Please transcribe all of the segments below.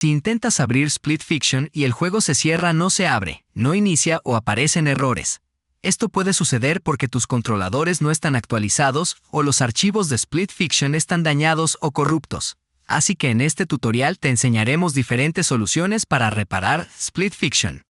Si intentas abrir Split Fiction y el juego se cierra, no se abre, no inicia o aparecen errores. Esto puede suceder porque tus controladores no están actualizados o los archivos de Split Fiction están dañados o corruptos. Así que en este tutorial te enseñaremos diferentes soluciones para reparar Split Fiction.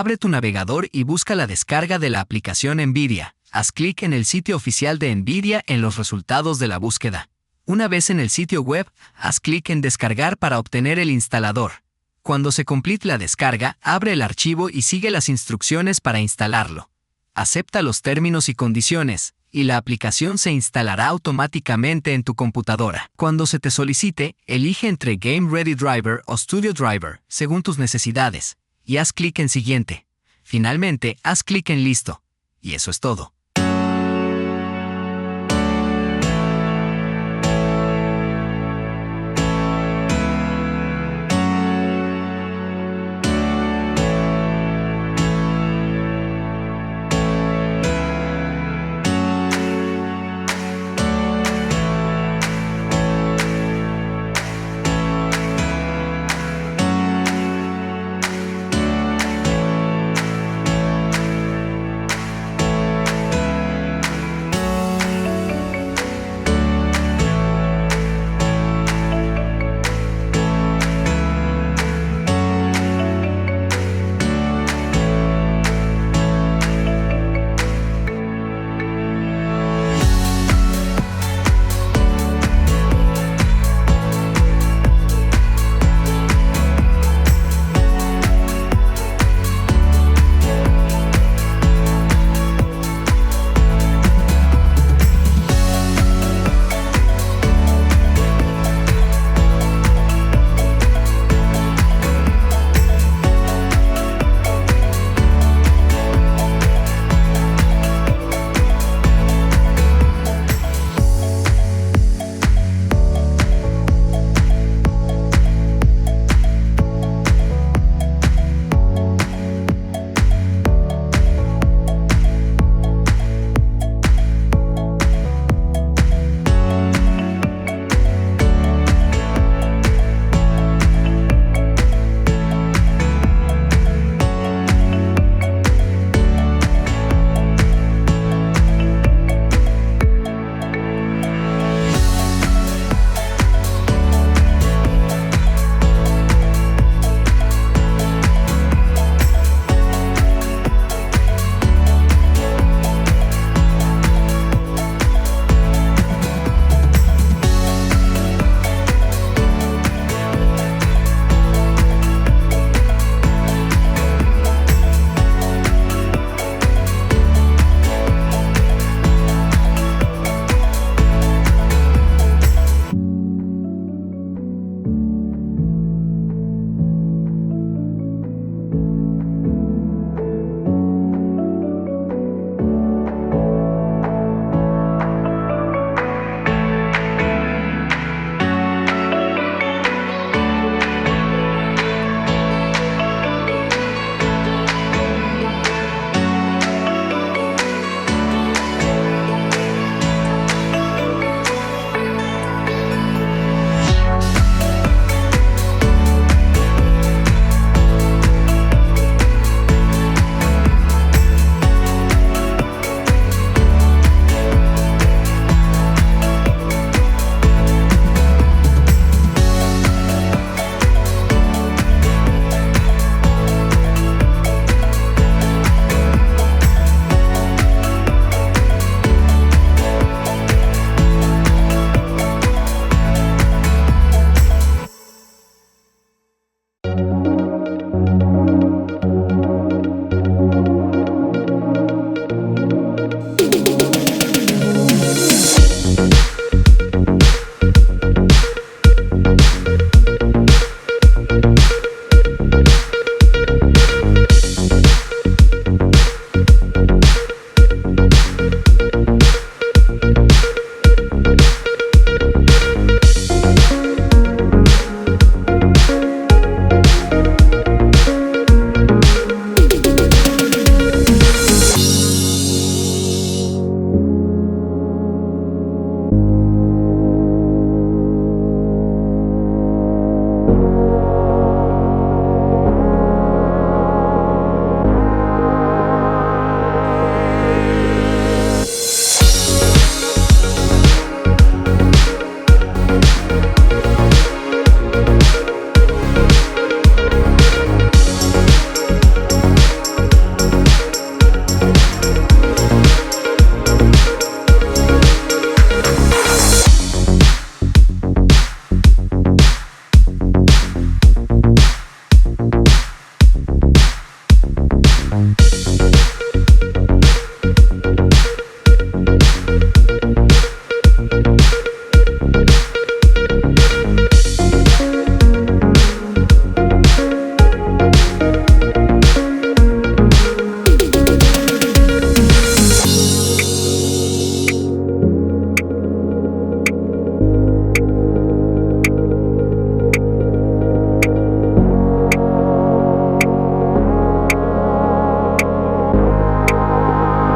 Abre tu navegador y busca la descarga de la aplicación NVIDIA. Haz clic en el sitio oficial de NVIDIA en los resultados de la búsqueda. Una vez en el sitio web, haz clic en Descargar para obtener el instalador. Cuando se complete la descarga, abre el archivo y sigue las instrucciones para instalarlo. Acepta los términos y condiciones, y la aplicación se instalará automáticamente en tu computadora. Cuando se te solicite, elige entre Game Ready Driver o Studio Driver, según tus necesidades, y haz clic en Siguiente. Finalmente, haz clic en Listo. Y eso es todo.